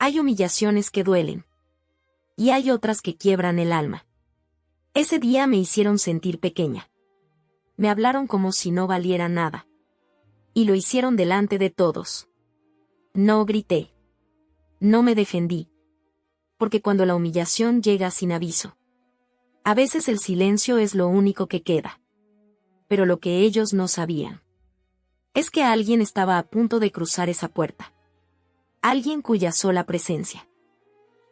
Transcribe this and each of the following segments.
Hay humillaciones que duelen. Y hay otras que quiebran el alma. Ese día me hicieron sentir pequeña. Me hablaron como si no valiera nada. Y lo hicieron delante de todos. No grité. No me defendí. Porque cuando la humillación llega sin aviso, a veces el silencio es lo único que queda. Pero lo que ellos no sabían es que alguien estaba a punto de cruzar esa puerta. Alguien cuya sola presencia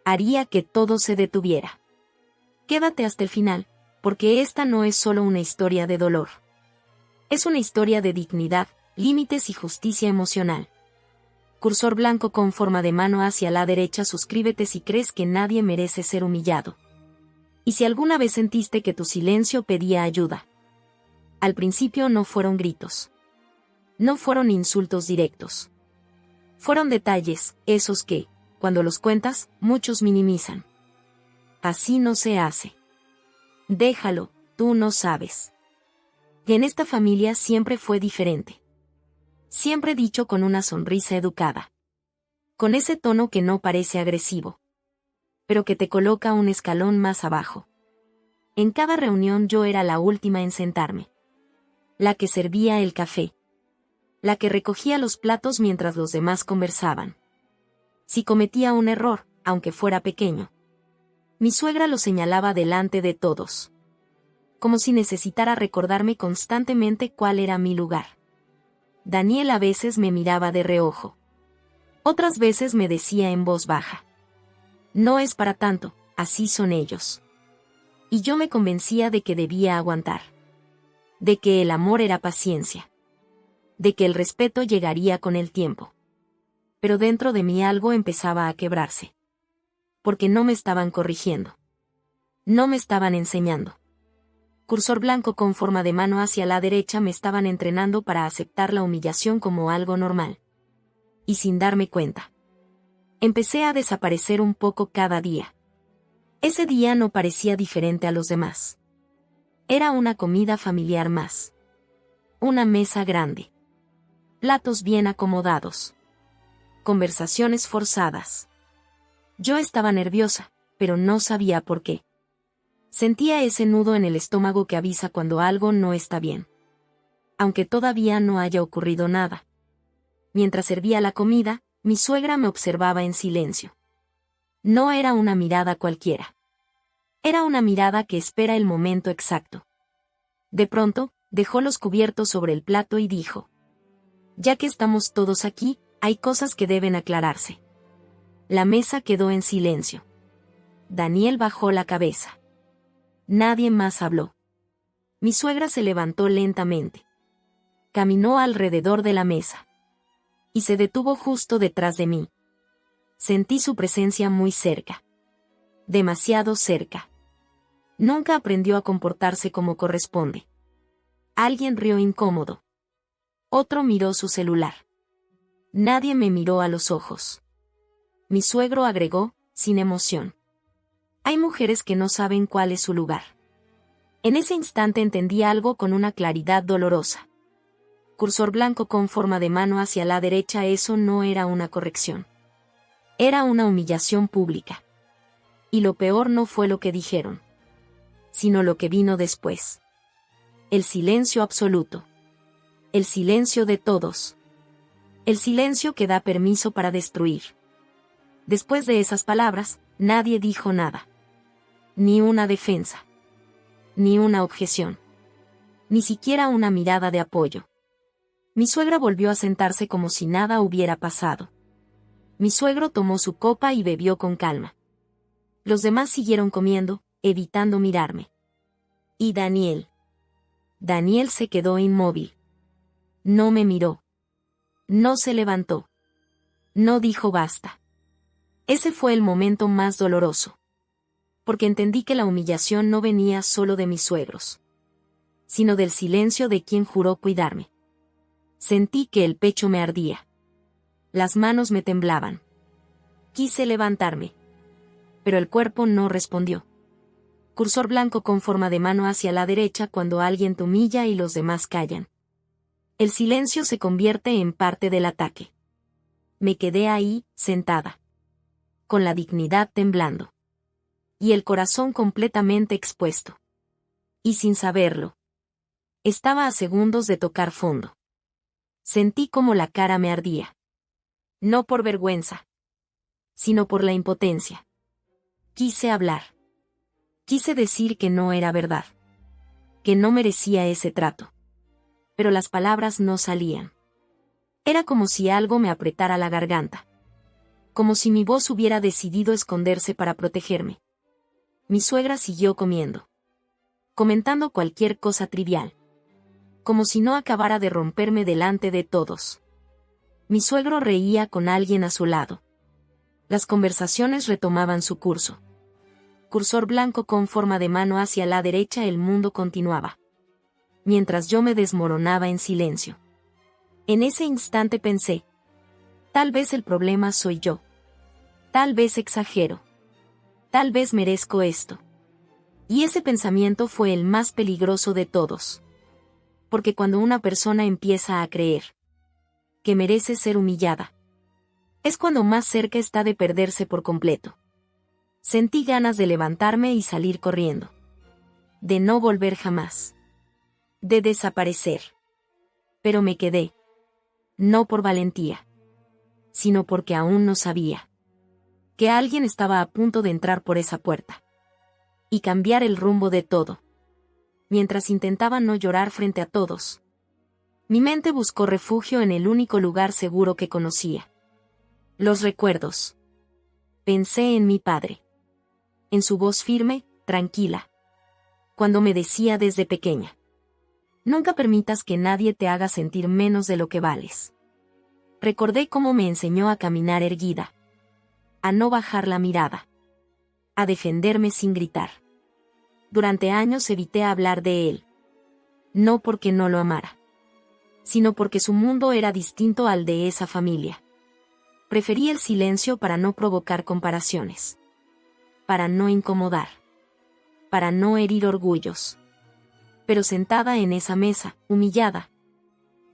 haría que todo se detuviera. Quédate hasta el final, porque esta no es solo una historia de dolor. Es una historia de dignidad, límites y justicia emocional. Cursor blanco con forma de mano hacia la derecha. Suscríbete si crees que nadie merece ser humillado. Y si alguna vez sentiste que tu silencio pedía ayuda. Al principio no fueron gritos. No fueron insultos directos. Fueron detalles, esos que, cuando los cuentas, muchos minimizan. Así no se hace. Déjalo, tú no sabes. Y en esta familia siempre fue diferente. Siempre dicho con una sonrisa educada. Con ese tono que no parece agresivo. Pero que te coloca un escalón más abajo. En cada reunión yo era la última en sentarme. La que servía el café. La que recogía los platos mientras los demás conversaban. Si cometía un error, aunque fuera pequeño, mi suegra lo señalaba delante de todos. Como si necesitara recordarme constantemente cuál era mi lugar. Daniel a veces me miraba de reojo. Otras veces me decía en voz baja: no es para tanto, así son ellos. Y yo me convencía de que debía aguantar. De que el amor era paciencia. De que el respeto llegaría con el tiempo. Pero dentro de mí algo empezaba a quebrarse. Porque no me estaban corrigiendo. No me estaban enseñando. Cursor blanco con forma de mano hacia la derecha. Me estaban entrenando para aceptar la humillación como algo normal. Y sin darme cuenta, empecé a desaparecer un poco cada día. Ese día no parecía diferente a los demás. Era una comida familiar más. Una mesa grande. Platos bien acomodados. Conversaciones forzadas. Yo estaba nerviosa, pero no sabía por qué. Sentía ese nudo en el estómago que avisa cuando algo no está bien. Aunque todavía no haya ocurrido nada. Mientras servía la comida, mi suegra me observaba en silencio. No era una mirada cualquiera. Era una mirada que espera el momento exacto. De pronto, dejó los cubiertos sobre el plato y dijo: ya que estamos todos aquí, hay cosas que deben aclararse. La mesa quedó en silencio. Daniel bajó la cabeza. Nadie más habló. Mi suegra se levantó lentamente. Caminó alrededor de la mesa. Y se detuvo justo detrás de mí. Sentí su presencia muy cerca. Demasiado cerca. Nunca aprendió a comportarse como corresponde. Alguien rió incómodo. Otro miró su celular. Nadie me miró a los ojos. Mi suegro agregó, sin emoción: hay mujeres que no saben cuál es su lugar. En ese instante entendí algo con una claridad dolorosa. Cursor blanco con forma de mano hacia la derecha. Eso no era una corrección. Era una humillación pública. Y lo peor no fue lo que dijeron, sino lo que vino después. El silencio absoluto. El silencio de todos. El silencio que da permiso para destruir. Después de esas palabras, nadie dijo nada. Ni una defensa. Ni una objeción. Ni siquiera una mirada de apoyo. Mi suegra volvió a sentarse como si nada hubiera pasado. Mi suegro tomó su copa y bebió con calma. Los demás siguieron comiendo, evitando mirarme. ¿Y Daniel? Daniel se quedó inmóvil. No me miró. No se levantó. No dijo basta. Ese fue el momento más doloroso. Porque entendí que la humillación no venía solo de mis suegros, sino del silencio de quien juró cuidarme. Sentí que el pecho me ardía. Las manos me temblaban. Quise levantarme. Pero el cuerpo no respondió. Cursor blanco con forma de mano hacia la derecha. Cuando alguien te humilla y los demás callan, el silencio se convierte en parte del ataque. Me quedé ahí, sentada. con la dignidad temblando. Y el corazón completamente expuesto. Y sin saberlo. Estaba a segundos de tocar fondo. Sentí como la cara me ardía. No por vergüenza, sino por la impotencia. Quise hablar. Quise decir que no era verdad. Que no merecía ese trato. Pero las palabras no salían. Era como si algo me apretara la garganta. Como si mi voz hubiera decidido esconderse para protegerme. Mi suegra siguió comiendo. Comentando cualquier cosa trivial. Como si no acabara de romperme delante de todos. Mi suegro reía con alguien a su lado. Las conversaciones retomaban su curso. Cursor blanco con forma de mano hacia la derecha, el mundo continuaba. Mientras yo me desmoronaba en silencio. En ese instante pensé. Tal vez el problema soy yo. Tal vez exagero. Tal vez merezco esto. Y ese pensamiento fue el más peligroso de todos. Porque cuando una persona empieza a creer que merece ser humillada, es cuando más cerca está de perderse por completo. Sentí ganas de levantarme y salir corriendo. De no volver jamás. De desaparecer. Pero me quedé. No por valentía. Sino porque aún no sabía. Que alguien estaba a punto de entrar por esa puerta. Y cambiar el rumbo de todo. Mientras intentaba no llorar frente a todos. Mi mente buscó refugio en el único lugar seguro que conocía. Los recuerdos. Pensé en mi padre. En su voz firme, tranquila. Cuando me decía desde pequeña. Nunca permitas que nadie te haga sentir menos de lo que vales. Recordé cómo me enseñó a caminar erguida. A no bajar la mirada. A defenderme sin gritar. Durante años evité hablar de él. No porque no lo amara. Sino porque su mundo era distinto al de esa familia. Preferí el silencio para no provocar comparaciones. Para no incomodar. Para no herir orgullos. Pero sentada en esa mesa, humillada,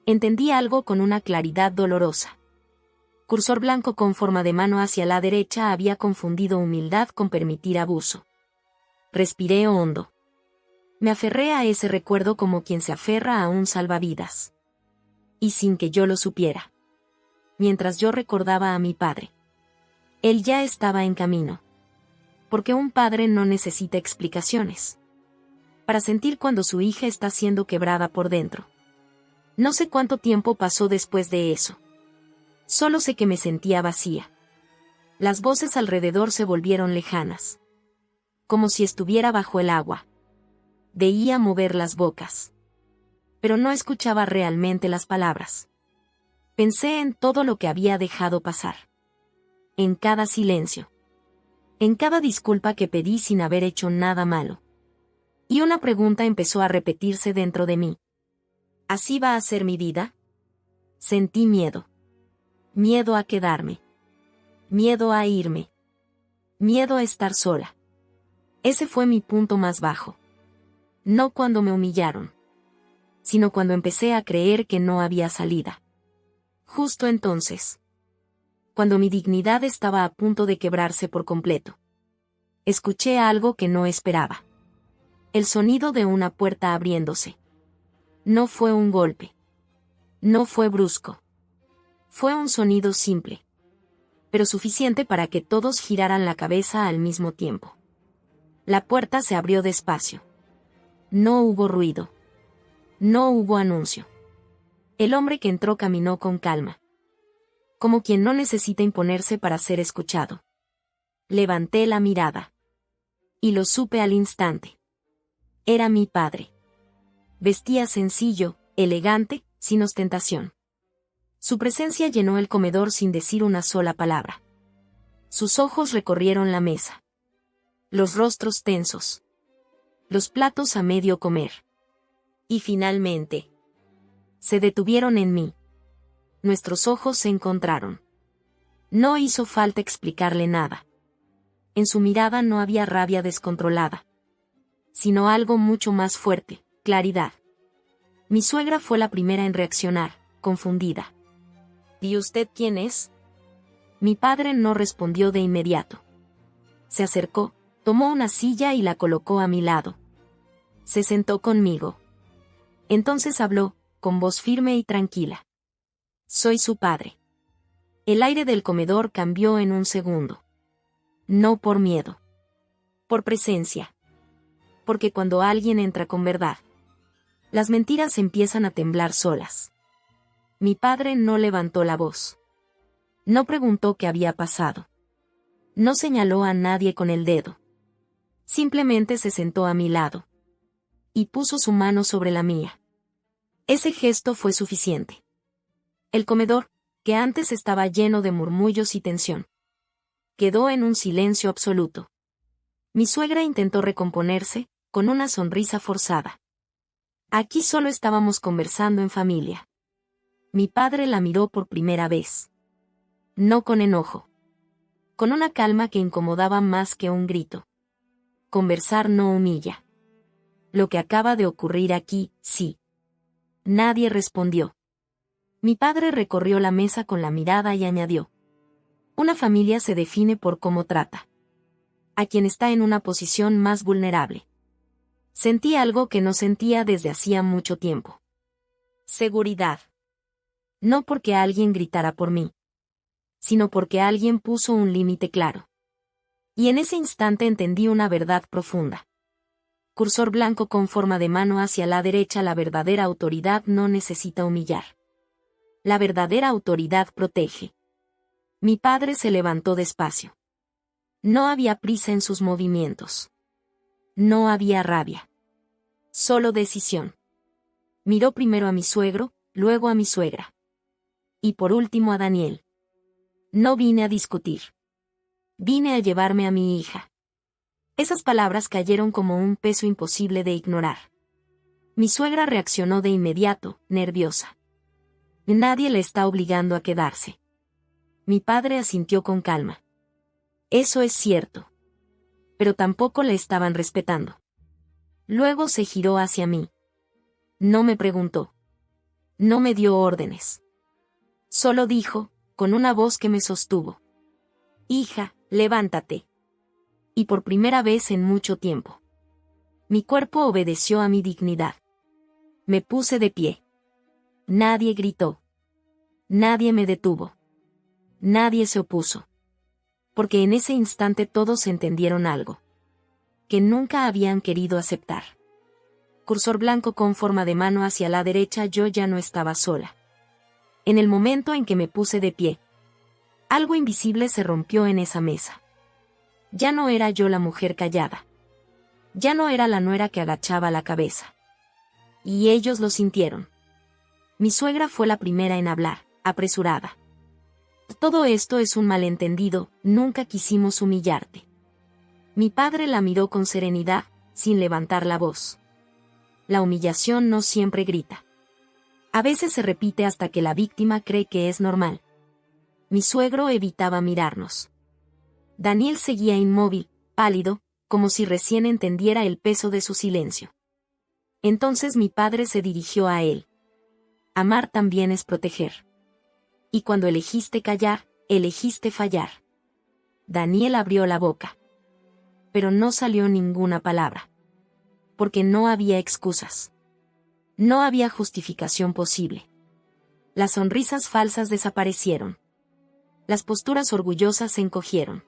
entendí algo con una claridad dolorosa. Cursor blanco con forma de mano hacia la derecha había confundido humildad con permitir abuso. Respiré hondo. Me aferré a ese recuerdo como quien se aferra a un salvavidas. Y sin que yo lo supiera. Mientras yo recordaba a mi padre. Él ya estaba en camino. Porque un padre no necesita explicaciones. Para sentir cuando su hija está siendo quebrada por dentro. No sé cuánto tiempo pasó después de eso. Solo sé que me sentía vacía. Las voces alrededor se volvieron lejanas. Como si estuviera bajo el agua. Veía mover las bocas. Pero no escuchaba realmente las palabras. Pensé en todo lo que había dejado pasar. En cada silencio. En cada disculpa que pedí sin haber hecho nada malo. Y una pregunta empezó a repetirse dentro de mí. ¿Así va a ser mi vida? Sentí miedo. Miedo a quedarme. Miedo a irme. Miedo a estar sola. Ese fue mi punto más bajo. No cuando me humillaron. Sino cuando empecé a creer que no había salida. Justo entonces. Cuando mi dignidad estaba a punto de quebrarse por completo. Escuché algo que no esperaba. El sonido de una puerta abriéndose. No fue un golpe. No fue brusco. Fue un sonido simple. Pero suficiente para que todos giraran la cabeza al mismo tiempo. La puerta se abrió despacio. No hubo ruido. No hubo anuncio. El hombre que entró caminó con calma. Como quien no necesita imponerse para ser escuchado. Levanté la mirada. Y lo supe al instante. Era mi padre. Vestía sencillo, elegante, sin ostentación. Su presencia llenó el comedor sin decir una sola palabra. Sus ojos recorrieron la mesa. Los rostros tensos. Los platos a medio comer. Y finalmente, se detuvieron en mí. Nuestros ojos se encontraron. No hizo falta explicarle nada. En su mirada no había rabia descontrolada, sino algo mucho más fuerte, claridad. Mi suegra fue la primera en reaccionar, confundida. ¿Y usted quién es? Mi padre no respondió de inmediato. Se acercó, tomó una silla y la colocó a mi lado. Se sentó conmigo. Entonces habló, con voz firme y tranquila. Soy su padre. El aire del comedor cambió en un segundo. No por miedo. Por presencia. Porque cuando alguien entra con verdad, las mentiras empiezan a temblar solas. Mi padre no levantó la voz. No preguntó qué había pasado. No señaló a nadie con el dedo. Simplemente se sentó a mi lado. Y puso su mano sobre la mía. Ese gesto fue suficiente. El comedor, que antes estaba lleno de murmullos y tensión, quedó en un silencio absoluto. Mi suegra intentó recomponerse, con una sonrisa forzada. Aquí solo estábamos conversando en familia. Mi padre la miró por primera vez. No con enojo. Con una calma que incomodaba más que un grito. Conversar no humilla. Lo que acaba de ocurrir aquí, sí. Nadie respondió. Mi padre recorrió la mesa con la mirada y añadió. Una familia se define por cómo trata a quien está en una posición más vulnerable. Sentí algo que no sentía desde hacía mucho tiempo. Seguridad. No porque alguien gritara por mí, sino porque alguien puso un límite claro. Y en ese instante entendí una verdad profunda. Cursor blanco con forma de mano hacia la derecha. La verdadera autoridad no necesita humillar. La verdadera autoridad protege. Mi padre se levantó despacio. No había prisa en sus movimientos. No había rabia. Solo decisión. Miró primero a mi suegro, luego a mi suegra. Y por último a Daniel. No vine a discutir. Vine a llevarme a mi hija. Esas palabras cayeron como un peso imposible de ignorar. Mi suegra reaccionó de inmediato, nerviosa. Nadie le está obligando a quedarse. Mi padre asintió con calma. Eso es cierto. Pero tampoco le estaban respetando. Luego se giró hacia mí. No me preguntó. No me dio órdenes. Solo dijo, con una voz que me sostuvo. Hija, levántate. Y por primera vez en mucho tiempo. Mi cuerpo obedeció a mi dignidad. Me puse de pie. Nadie gritó. Nadie me detuvo. Nadie se opuso. Porque en ese instante todos entendieron algo. Que nunca habían querido aceptar. Cursor blanco con forma de mano hacia la derecha. Yo ya no estaba sola. En el momento en que me puse de pie, algo invisible se rompió en esa mesa. Ya no era yo la mujer callada. Ya no era la nuera que agachaba la cabeza. Y ellos lo sintieron. Mi suegra fue la primera en hablar, apresurada. Todo esto es un malentendido, nunca quisimos humillarte. Mi padre la miró con serenidad, sin levantar la voz. La humillación no siempre grita. A veces se repite hasta que la víctima cree que es normal. Mi suegro evitaba mirarnos. Daniel seguía inmóvil, pálido, como si recién entendiera el peso de su silencio. Entonces mi padre se dirigió a él. Amar también es proteger. Y cuando elegiste callar, elegiste fallar. Daniel abrió la boca. Pero no salió ninguna palabra. Porque no había excusas. No había justificación posible. Las sonrisas falsas desaparecieron. Las posturas orgullosas se encogieron.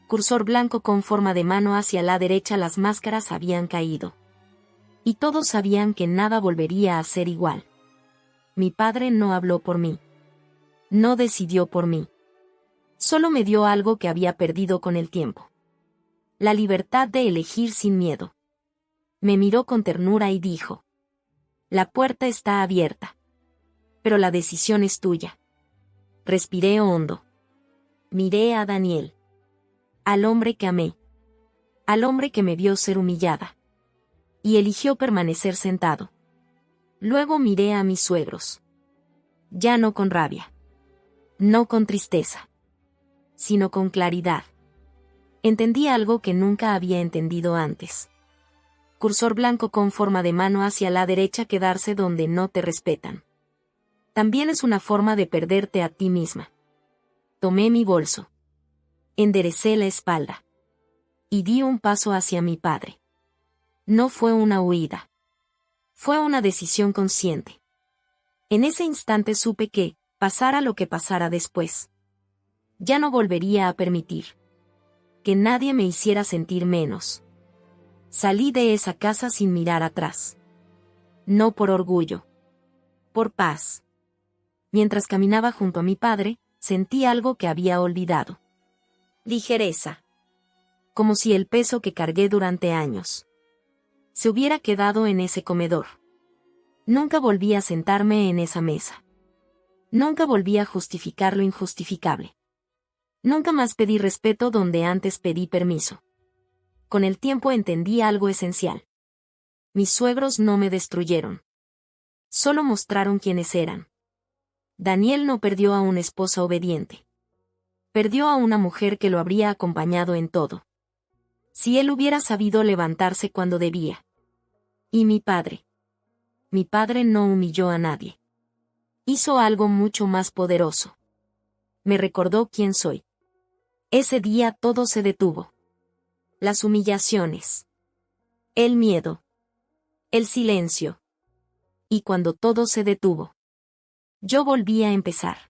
Cursor blanco con forma de mano hacia la derecha. Las máscaras habían caído. Y todos sabían que nada volvería a ser igual. Mi padre no habló por mí. No decidió por mí. Solo me dio algo que había perdido con el tiempo. La libertad de elegir sin miedo. Me miró con ternura y dijo. La puerta está abierta. Pero la decisión es tuya. Respiré hondo. Miré a Daniel. Al hombre que amé. Al hombre que me vio ser humillada. Y eligió permanecer sentado. Luego miré a mis suegros. Ya no con rabia. No con tristeza. Sino con claridad. Entendí algo que nunca había entendido antes. Cursor blanco con forma de mano hacia la derecha. Quedarse donde no te respetan. También es una forma de perderte a ti misma. Tomé mi bolso. Enderecé la espalda. Y di un paso hacia mi padre. No fue una huida. Fue una decisión consciente. En ese instante supe que, pasara lo que pasara después, ya no volvería a permitir que nadie me hiciera sentir menos. Salí de esa casa sin mirar atrás. No por orgullo. Por paz. Mientras caminaba junto a mi padre, sentí algo que había olvidado. Ligereza. Como si el peso que cargué durante años se hubiera quedado en ese comedor. Nunca volví a sentarme en esa mesa. Nunca volví a justificar lo injustificable. Nunca más pedí respeto donde antes pedí permiso. Con el tiempo entendí algo esencial. Mis suegros no me destruyeron. Solo mostraron quiénes eran. Daniel no perdió a una esposa obediente. Perdió a una mujer que lo habría acompañado en todo. Si él hubiera sabido levantarse cuando debía. Y mi padre. Mi padre no humilló a nadie. Hizo algo mucho más poderoso. Me recordó quién soy. Ese día todo se detuvo. Las humillaciones. El miedo. El silencio. Y cuando todo se detuvo, yo volví a empezar.